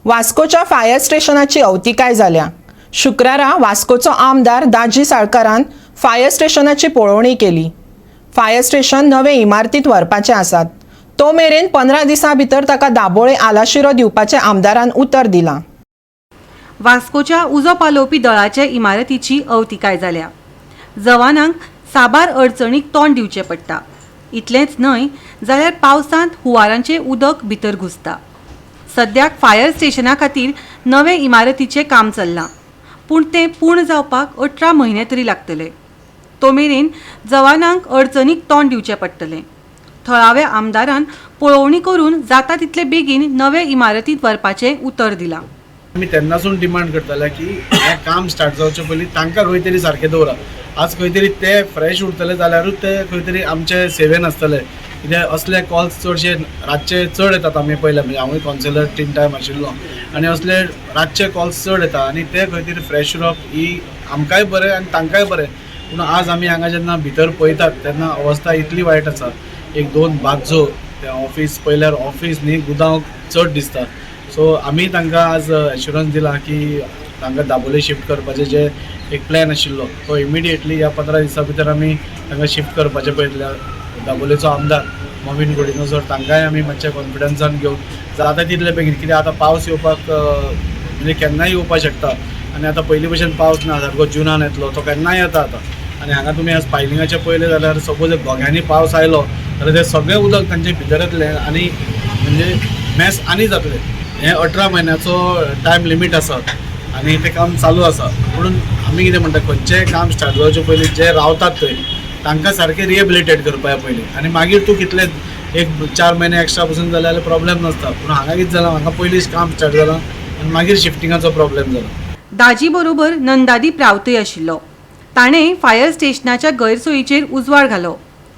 वास्कोच्या fire स्टेशनाची अवती काय जाल्या? शुक्रारा वास्कोचो आमदार दाजी साळकारान फायर स्टेशनाची पळोवणी केली. फायर स्टेशन नवे इमारतीत व्हरपाचे आसात. तो मेरेन 15 दिसां भितर ताका दाबोळे आलाशिरो दिवपाचे आमदारान उतर दिलां. वास्कोच्या उजो पालोवपी दळाचे इमारतीची अवतिकाय जाल्या. जवानांक साबार अडचणीक तोंड दिवचें पडटा. इतलेंच न्हय जाल्यार पावसांत हुंवारांचें उदक भितर घुसता. सद्याक फायर स्टेशना खातीर नवे इमारतीचें काम चल्लां, पूण तें पूर्ण जावपाक 18 म्हयने तरी लागतले. तो मेरेन जवानांक अडचणीक तोंड दिवचें पडटलें. थळाव्या आमदारान पळोवणी करून जाता तितले बेगीन नवे इमारतींत व्हरपाचें उतर दिलां. आमी तेन्नासून डिमांड करताले की हें काम स्टार्ट जावचे पयलीं तांकां खंय तरी सारकें दवरा. आज खंय तरी ते फ्रेश उरतले जाल्यारूच ते खंय तरी आमचे सेवेन आसतले. कित्याक असले कॉल्स चडशे रातचे चड येतात. आमी पळयले, म्हणजे हांवूय कावन्सिलर 3 टायम आशिल्लो आनी असले रातचे कॉल्स चड येता आनी ते खंय तरी फ्रेश उरप ही आमकांय बरें आनी तांकांय बरें. पूण आज आमी हांगा जेन्ना भितर पळयतात तेन्ना अवस्था इतली वायट आसा. 1-2 बाजो ते ऑफीस पळयल्यार ऑफीस न्ही, गुदांव चड दिसता. सो आमी तांकां आज एश्युरन्स दिला की तांकां दाबोळे शिफ्ट करपाचें जे एक प्लॅन आशिल्लो तो इमिडिएटली ह्या 15 दिसां भितर आमी तांकां शिफ्ट करपाचें पळयतले. दाबोळेचो आमदार मोविन गुडिनो सर तांकांय आमी मातशें कॉन्फिडन्सान घेवन जाता तितले बेगीन, कित्याक आतां पावस येवपाक म्हणजे केन्नाय येवपाक शकता आनी आतां पयलीं भशेन पावस ना, सारको जुनान येतलो, तो केन्नाय येता आतां. आनी हांगा तुमी आज पायलिंगाचे पयले जाल्यार सपोज घोग्यांनी पावस आयलो जाल्यार ते सगळें उदक तांचे भितर येतलें आनी म्हणजे मॅस आनी जातलें. हें 18 म्हयन्याचो टायम लिमीट आसा आनी तें काम चालू आसा. म्हणून आमी कितें म्हणटा, खंयचेंय काम स्टार्ट जावचे पयलीं जे रावतात थंय तांकां सारकें रिहेबिलिटेट करपा पयलीं आनी मागीर तूं कितले 1-4 म्हयने एक्स्ट्रा बसून जाल्यार प्रॉब्लेम नासता. पूण हांगा कितें जालां, हांगा पयलींच काम स्टार्ट जालां आनी मागीर शिफ्टिंगाचो प्रॉब्लेम जाला. दाजी बरोबर नंदादीप रावतय आशिल्लो. ताणें फायर स्टेशनाच्या गैरसोयीचेर उजवाड घालो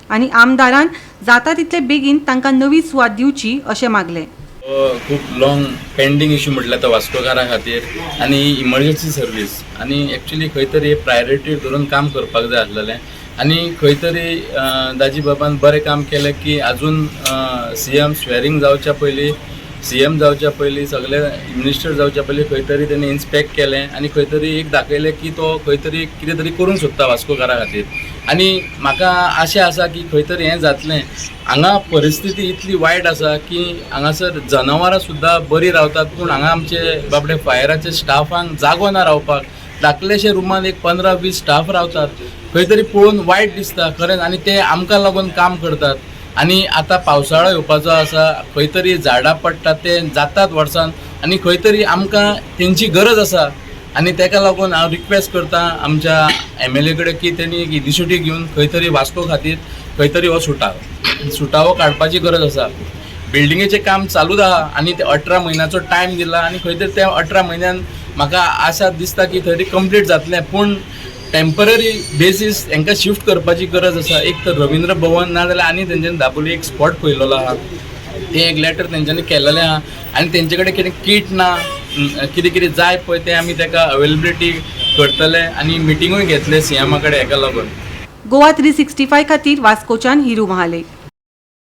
आनी आमदारान जाता तितले बेगीन तांकां नवी सुवात दिवची अशें मागलें. खूप लॉंग पेंडींग इश्यू म्हटल्यार तो वास्कोकारां खातीर आनी इमर्जन्सी सर्वीस आनी एक्चुली खंय तरी प्रायोरिटी धरून काम करपाक जाय आसलेलें आनी खंय तरी दाजी बाबान बरें काम केलें की आजून CM स्वेरींग जावच्या पयलीं, CM जावच्या पयलीं, सगळे मिनिस्टर जावच्या पयलीं खंय तरी तेणी इन्स्पेक्ट केलें आनी खंय तरी एक दाखयलें की तो खंय तरी कितें तरी करूंक सोदता वास्कोकारां खातीर. आनी म्हाका आशा आसा की खंय तरी हें जातलें. हांगा परिस्थिती इतली वायट आसा की हांगासर जनावरां सुद्दां बरीं रावतात, पूण हांगा आमचे बाबडे फायराचे स्टाफांक जागो ना रावपाक. धाकलेशे रुमान एक 15-20 स्टाफ रावतात. खंय तरी पळोवन वायट दिसता खरेंच आनी ते आमकां लागून काम करतात. आनी आतां पावसाळो येवपाचो आसा, खंय तरी झाडां पडटात ते जातात वर्सान आनी खंय तरी आमकां तेंची गरज आसा आनी तेका लागून हांव रिक्वेस्ट करता आमच्या MLA कडेन की तेणी एक इनिशिएटीव घेवन खंय तरी वास्को खातीर खंय तरी हो सुटावो काडपाची गरज आसा. बिल्डिंगेचें काम चालूच आहा आनी ते 18 म्हयन्याचो टायम दिला आनी खंय तरी त्या 18 म्हयन्यान म्हाका आशा दिसता की थंय कंप्लीट जातलें. पूण टेम्पररी बेसीस हांकां शिफ्ट करपाची गरज आसा. एक तर रवींद्र भवन ना जाल्यार आनी तेंच्यांनी दाबोळी एक स्पॉट पळयलेलो आहा, तें एक लेटर तेंच्यांनी केल्लेलें आहा आनी तेंचे कडेन कितें किट ना, कितें कितें जाय पळय तें आमी तेका अवेलेबिलिटी करतले आनी मिटिंगूय घेतले CM कडेन हेका लागून. गोवा 365 खातीर वास्कोच्यान हिरू महाले.